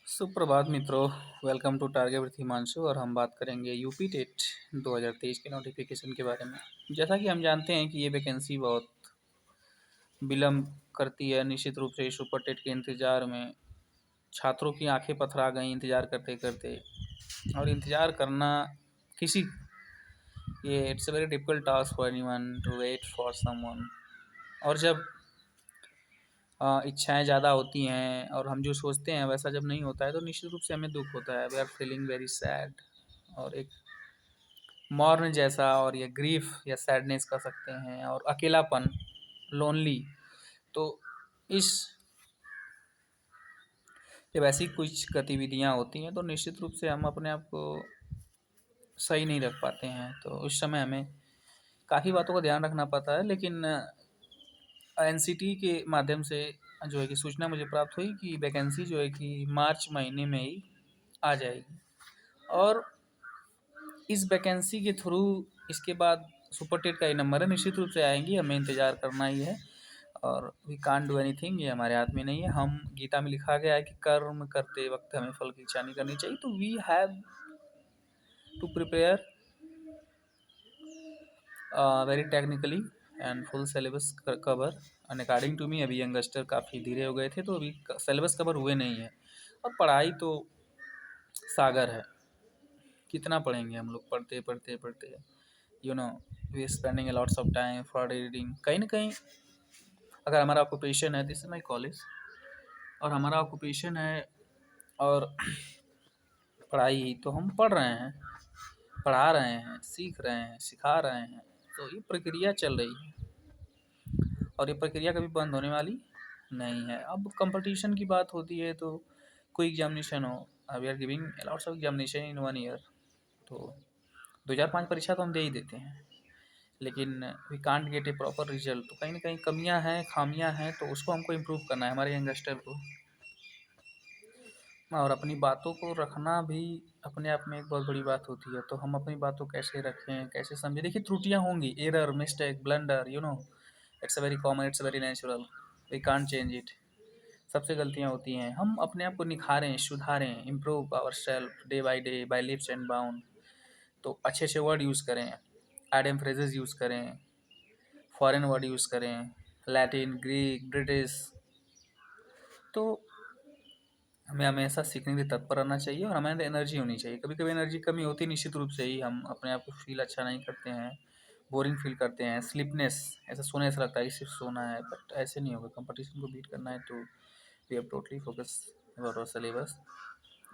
सुप्रभात मित्रों। Welcome to target with Himanshu और हम बात करेंगे यूपी टेट 2023 के नोटिफिकेशन के बारे में। जैसा कि हम जानते हैं कि ये वैकेंसी बहुत विलम्ब करती है। निश्चित रूप से सुपर टेट के इंतज़ार में छात्रों की आंखें पथरा गई इंतज़ार करते करते। और इंतज़ार करना किसी ये it's a very difficult task for anyone to wait for someone. और जब इच्छाएं ज़्यादा होती हैं और हम जो सोचते हैं वैसा जब नहीं होता है तो निश्चित रूप से हमें दुख होता है। We are feeling very sad और एक मॉर्न जैसा, और ये ग्रीफ या सैडनेस कह सकते हैं, और अकेलापन, लोनली। तो इस जब ऐसी कुछ गतिविधियां होती हैं तो निश्चित रूप से हम अपने आप को सही नहीं रख पाते हैं। तो उस समय हमें काफ़ी बातों का ध्यान रखना पड़ता है। लेकिन एनसीटी के माध्यम से जो है कि सूचना मुझे प्राप्त हुई कि वैकेंसी जो है कि मार्च महीने में ही आ जाएगी। और इस वैकेंसी के थ्रू इसके बाद सुपर टेट का ही नंबर है, निश्चित रूप से आएंगी, हमें इंतज़ार करना ही है। और वी कांट डू एनीथिंग, ये हमारे हाथ में नहीं है। हम गीता में लिखा गया है कि कर्म करते वक्त हमें फल की इच्छा नहीं करनी चाहिए। तो we have to prepare very technically and full syllabus cover. And according to me अभी यंगस्टर काफ़ी धीरे हो गए थे तो अभी सिलेबस कवर हुए नहीं है। और पढ़ाई तो सागर है, कितना पढ़ेंगे हम लोग, पढ़ते पढ़ते पढ़ते you know we spending lots of time for reading. कहीं ना कहीं अगर हमारा ऑक्यूपेशन है, दिस इज माई कॉलेज, और हमारा ऑक्यूपेशन है और पढ़ाई, तो हम पढ़ रहे हैं, पढ़ा रहे हैं, सीख रहे हैं, सिखा रहे हैं। तो ये प्रक्रिया चल रही है और ये प्रक्रिया कभी बंद होने वाली नहीं है। अब कंपटीशन की बात होती है तो कोई एग्जामिनेशन हो, we are giving lots of examination in 1 year. तो 2005 परीक्षा तो हम दे ही देते हैं, लेकिन we can't get a proper result. तो कहीं ना कहीं कमियां हैं, खामियां हैं, तो उसको हमको इम्प्रूव करना है, हमारे यंगस्टर को। और अपनी बातों को रखना भी अपने आप में एक बहुत बड़ी बात होती है। तो हम अपनी बातों कैसे रखें, कैसे समझें। देखिए, त्रुटियां होंगी, error, mistake, blunder, it's a very common, it's a very natural, we can't change it. सबसे गलतियां होती हैं, हम अपने आप को निखारें, सुधारें, improve our self day by leaps and bound. तो अच्छे अच्छे वर्ड यूज़ करें, आइडियम फ्रेजेस यूज़ करें, फॉरेन वर्ड यूज़ करें, लैटिन, ग्रीक, ब्रिटिश। तो हमें हमेशा सीखने के लिए तत्पर रहना चाहिए और हमारे अंदर एनर्जी होनी चाहिए। कभी कभी एनर्जी कमी होती है, निश्चित रूप से ही हम अपने आप को फील अच्छा नहीं करते हैं, बोरिंग फील करते हैं, स्लीपनेस, ऐसा सोने ऐसा लगता है कि सिर्फ सोना है। बट ऐसे नहीं होगा, कंपटीशन को बीट करना है तो we have totally focus about our syllabus.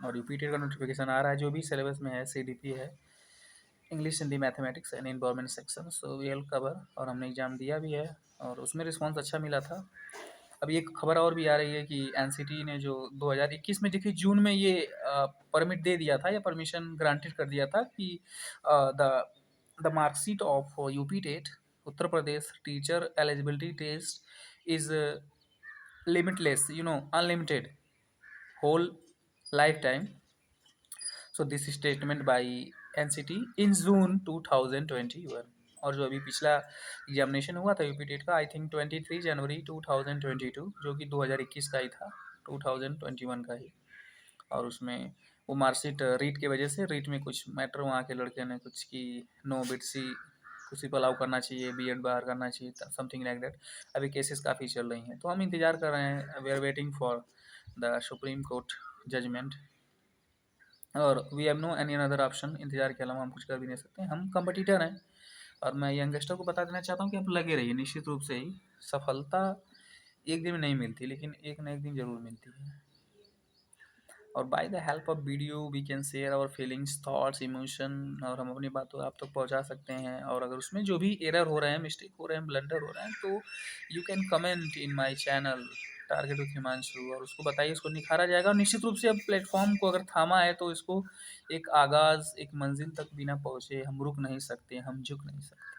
और यूपीटेड का नोटिफिकेशन आ रहा है, जो भी सिलेबस में है, सीडीपी है, English, Hindi, mathematics and environment section, so we will cover. और हमने एग्ज़ाम दिया भी है और उसमें रिस्पांस अच्छा मिला था। अभी एक खबर और भी आ रही है कि एनसीटी ने जो 2021 में, देखिए जून में ये परमिट दे दिया था या परमिशन ग्रांटेड कर दिया था कि the the marksheet of UP TET Uttar Pradesh teacher eligibility test is limitless, unlimited, whole life time. So this statement by NCT in June 2021। और जो अभी पिछला एग्जामिनेशन हुआ था यूपी टेट का, आई थिंक 23 जनवरी 2022, जो कि 2021 का ही था, 2021 का ही। और उसमें वो मार्कशीट रीट की वजह से, रीट में कुछ मैटर वहाँ के लड़के ने कुछ की, नो बिटसी उसी पर अलाउ करना चाहिए, बीएड बाहर करना चाहिए, समथिंग लाइक दैट। अभी केसेस काफ़ी चल रही हैं, तो हम इंतज़ार कर रहे हैं, we are waiting for the supreme court judgment. और we have no any another option, इंतज़ार के अलावा हम कुछ कर भी नहीं सकते, हम कंपटीटर हैं। और मैं यंगस्टर को बता देना चाहता हूँ कि आप लगे रहिए, निश्चित रूप से ही सफलता एक दिन में नहीं मिलती, लेकिन एक ना एक दिन ज़रूर मिलती है। और by the help of video we can share our feelings, thoughts, emotion, और हम अपनी बातों आप तक पहुंचा सकते हैं। और अगर उसमें जो भी एरर हो रहे हैं, मिस्टेक हो रहे हैं, ब्लंडर हो रहे हैं, तो you can comment in my channel target with Himanshu, और उसको बताइए, उसको निखारा जाएगा। और निश्चित रूप से अब प्लेटफॉर्म को अगर थामा है तो इसको एक आगाज़, एक मंजिल तक बिना पहुँचे हम रुक नहीं सकते, हम झुक नहीं सकते।